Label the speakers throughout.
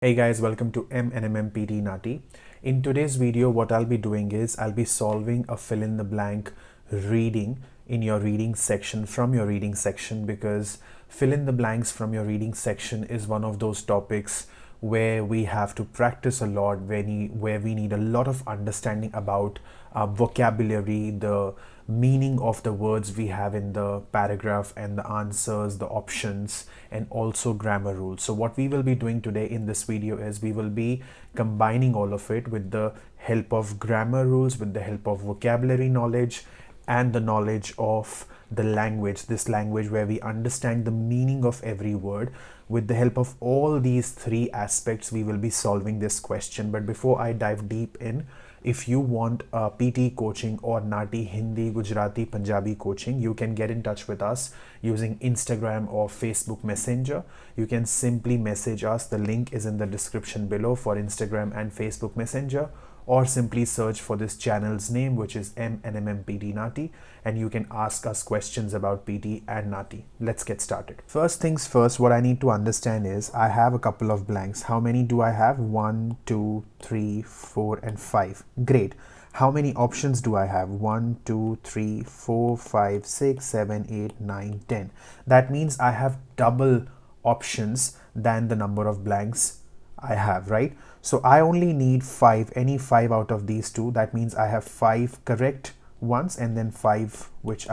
Speaker 1: Hey guys, welcome to PTE NAATI. In today's video, what I'll be doing is I'll be solving a fill in the blank reading in your reading section from your reading section, because fill in the blanks from your reading section is one of those topics where we have to practice a lot, where we need a lot of understanding about vocabulary, the meaning of the words we have in the paragraph, and the answers, the options, and also grammar rules. So what we will be doing today in this video is we will be combining all of it with the help of grammar rules, with the help of vocabulary knowledge, and the knowledge of the language, this language where we understand the meaning of every word. With the help of all these three aspects, we will be solving this question. But before I dive deep in, if you want PT coaching or NAATI Hindi, Gujarati, Punjabi coaching, you can get in touch with us using Instagram or Facebook Messenger. You can simply message us. The link is in the description below for Instagram and Facebook Messenger, or simply search for this channel's name, which is MNMMPT NAATI, and you can ask us questions about PT and NAATI. Let's get started. First things first, what I need to understand is I have a couple of blanks. How many do I have? 1, 2, 3, 4, and 5. Great. How many options do I have? 1, 2, 3, 4, 5, 6, 7, 8, 9, 10. That means I have double options than the number of blanks I have, right? So I only need 5, any 5 out of these two. That means I have 5 correct ones and then 5 which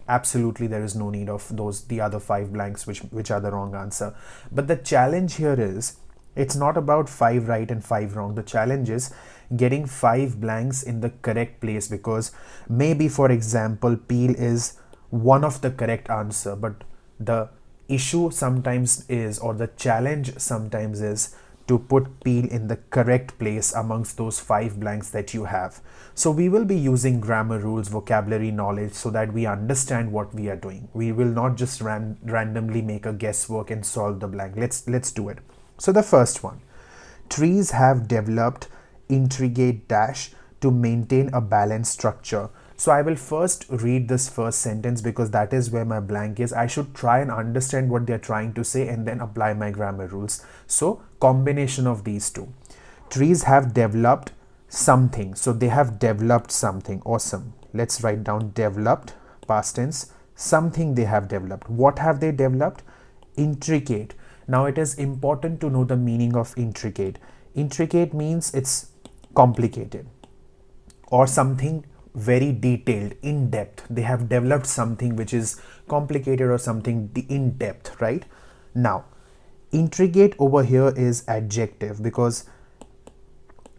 Speaker 1: absolutely there is no need of those, the other 5 blanks which are the wrong answer. But the challenge here is it's not about 5 right and 5 wrong. The challenge is getting 5 blanks in the correct place, because maybe, for example, peel is one of the correct answer, but the issue sometimes is, or the challenge sometimes is, to put peel in the correct place amongst those 5 blanks that you have. So we will be using grammar rules, vocabulary knowledge, so that we understand what we are doing. We will not just randomly make a guesswork and solve the blank. Let's do it. So the first one, trees have developed intricate dash to maintain a balanced structure. So I will first read this first sentence because that is where my blank is. I should try and understand what they're trying to say and then apply my grammar rules. So combination of these two. Trees have developed something. So they have developed something. Awesome. Let's write down developed, past tense. Something they have developed. What have they developed? Intricate. Now it is important to know the meaning of intricate. Intricate means it's complicated or something very detailed, in depth. They have developed something which is complicated or something in depth, right? Now intricate over here is adjective because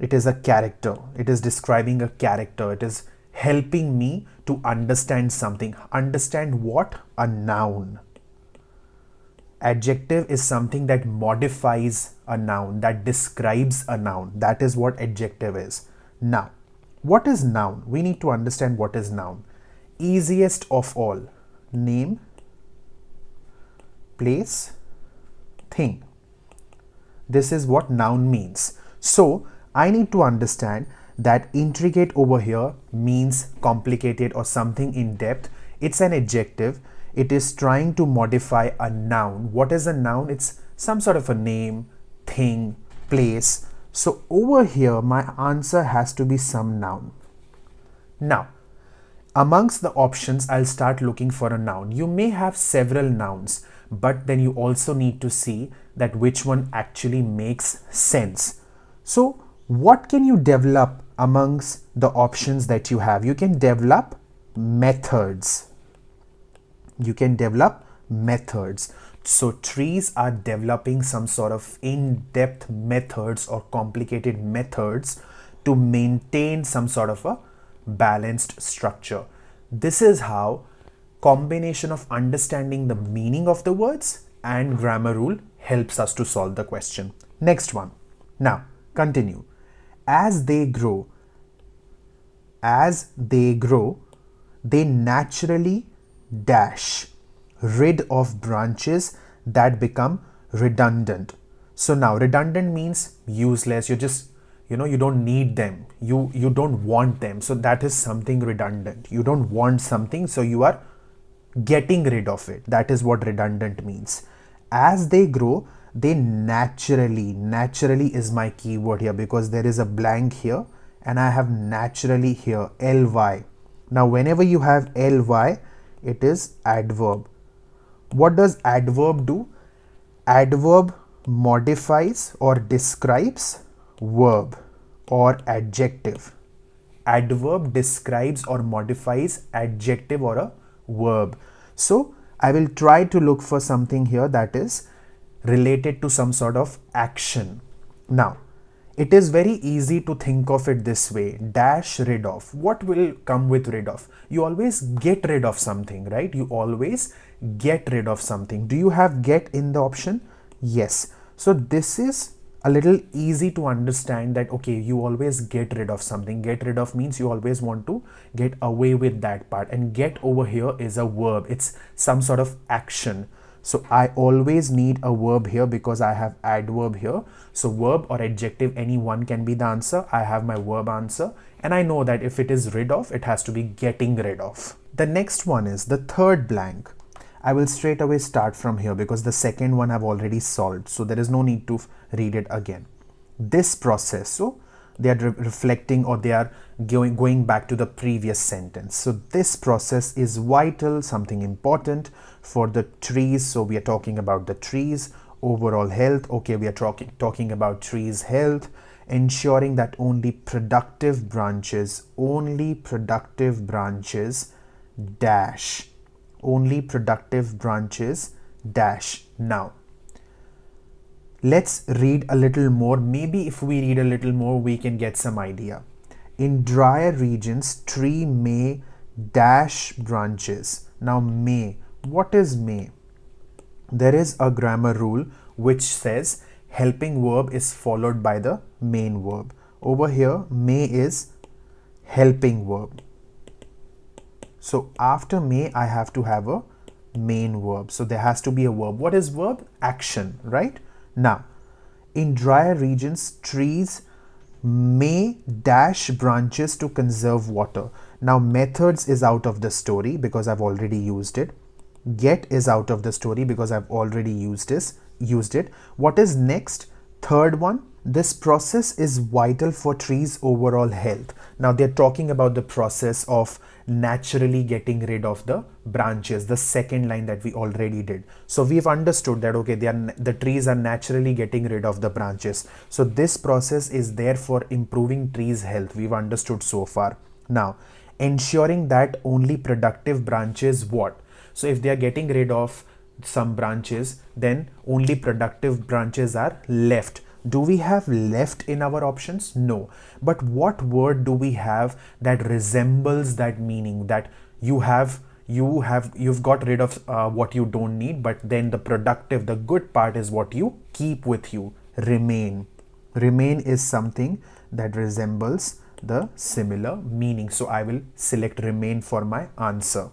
Speaker 1: it is a character. It is describing a character. It is helping me to understand something. Understand what? A noun. Adjective is something that modifies a noun, that describes a noun. That is what adjective is. Now, what is noun? We need to understand what is noun. Easiest of all, name, place, thing. This is what noun means. So I need to understand that intricate over here means complicated or something in depth. It's an adjective. It is trying to modify a noun. What is a noun? It's some sort of a name, thing, place. So over here, my answer has to be some noun. Now, amongst the options, I'll start looking for a noun. You may have several nouns, but then you also need to see that which one actually makes sense. So what can you develop amongst the options that you have? You can develop methods. You can develop methods. So trees are developing some sort of in-depth methods or complicated methods to maintain some sort of a balanced structure. This is how combination of understanding the meaning of the words and grammar rule helps us to solve the question. Next one. Now, continue. As they grow, they naturally dash rid of branches that become redundant. So now redundant means useless. You just, you don't need them. You don't want them. So that is something redundant. You don't want something, so you are getting rid of it. That is what redundant means. As they grow, They naturally is my keyword here because there is a blank here and I have naturally here ly. Now whenever you have ly, it is adverb. What does adverb do? Adverb modifies or describes verb or adjective. Adverb describes or modifies adjective or a verb. So I will try to look for something here that is related to some sort of action. Now, it is very easy to think of it this way: dash rid of. What will come with rid of? You always get rid of something, right? You always get rid of something. Do you have get in the option? Yes. So this is a little easy to understand that, okay, you always get rid of something. Get rid of means you always want to get away with that part, and get over here is a verb. It's some sort of action. So I always need a verb here because I have adverb here. So verb or adjective, any one can be the answer. I have my verb answer, and I know that if it is rid of, it has to be getting rid of. The next one is the third blank. I will straight away start from here because the second one I've already solved. So there is no need to read it again. This process, so they are reflecting, or they are going back to the previous sentence. So this process is vital, something important for the trees. So we are talking about the trees overall health. Okay, we are talking about trees health, ensuring that only productive branches dash, only productive branches dash. Now let's read a little more. Maybe if we read a little more, we can get some idea. In drier regions, tree may dash branches. Now may, what is may? There is a grammar rule which says helping verb is followed by the main verb. Over here, may is helping verb. So after may, I have to have a main verb. So there has to be a verb. What is verb? Action, right? Now, in drier regions, trees may dash branches to conserve water. Now, methods is out of the story because I've already used it. Get is out of the story because I've already used it. What is next? Third one. This process is vital for trees' overall health. Now they're talking about the process of naturally getting rid of the branches, the second line that we already did. So we've understood that, okay, the trees are naturally getting rid of the branches. So this process is there for improving trees' health. We've understood so far. Now, ensuring that only productive branches what? So if they are getting rid of some branches, then only productive branches are left. Do we have left in our options? No. But what word do we have that resembles that meaning, that you've got rid of what you don't need, but then the productive, the good part is what you keep with you? Remain. Remain is something that resembles the similar meaning. So I will select remain for my answer.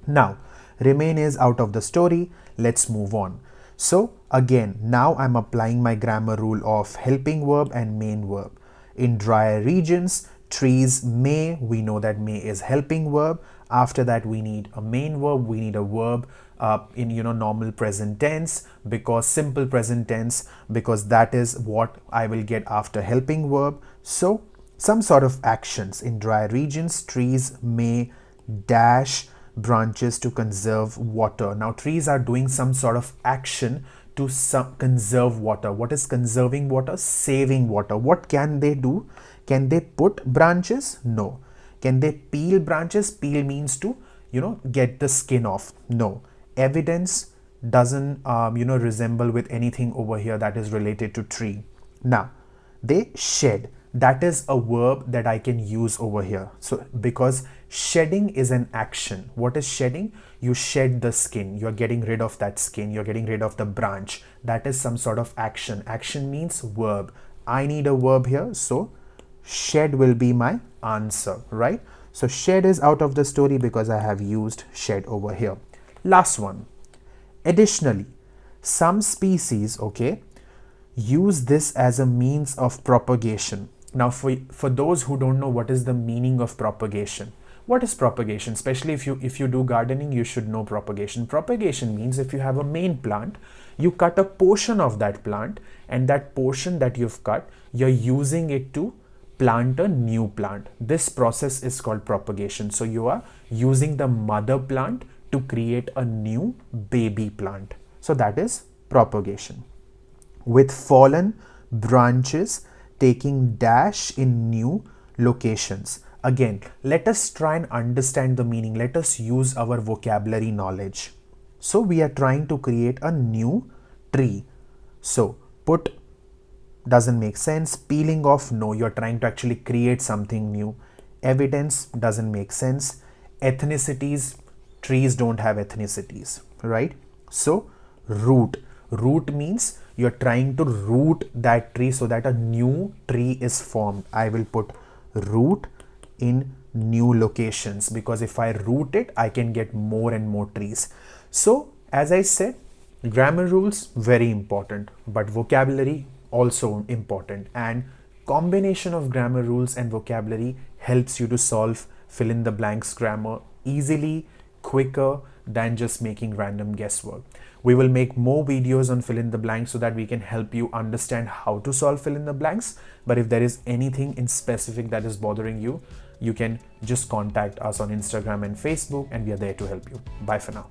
Speaker 1: Now, remain is out of the story. Let's move on. So again, now I'm applying my grammar rule of helping verb and main verb. In drier regions, trees may, we know that may is helping verb. After that, we need a main verb. We need a verb in normal present tense, because simple present tense, because that is what I will get after helping verb. So some sort of actions. In drier regions, trees may dash branches to conserve water. Now trees are doing some sort of action to conserve water. What is conserving water? Saving water. What can they do? Can they put branches? No. Can they peel branches? Peel means to get the skin off. No. Evidence doesn't resemble with anything over here that is related to tree. Now they shed. That is a verb that I can use over here. So because shedding is an action. What is shedding? You shed the skin. You're getting rid of that skin. You're getting rid of the branch. That is some sort of action. Action means verb. I need a verb here. So shed will be my answer, right? So shed is out of the story because I have used shed over here. Last one. Additionally, some species, okay, use this as a means of propagation. Now for those who don't know what is the meaning of propagation, What is propagation? Especially if you do gardening, you should know propagation. Propagation means if you have a main plant, you cut a portion of that plant, and that portion that you've cut, you're using it to plant a new plant. This process is called propagation. So you are using the mother plant to create a new baby plant. So that is propagation. With fallen branches taking dash in new locations. Again, let us try and understand the meaning. Let us use our vocabulary knowledge. So we are trying to create a new tree. So put doesn't make sense. Peeling off, no, you're trying to actually create something new. Evidence doesn't make sense. Ethnicities, trees don't have ethnicities, right? So root means you're trying to root that tree so that a new tree is formed. I will put root in new locations, because if I root it, I can get more and more trees. So as I said, grammar rules very important, but vocabulary also important, and combination of grammar rules and vocabulary helps you to solve fill in the blanks grammar easily, quicker than just making random guesswork. We will make more videos on fill in the blanks so that we can help you understand how to solve fill in the blanks. But if there is anything in specific that is bothering you, you can just contact us on Instagram and Facebook, and we are there to help you. Bye for now.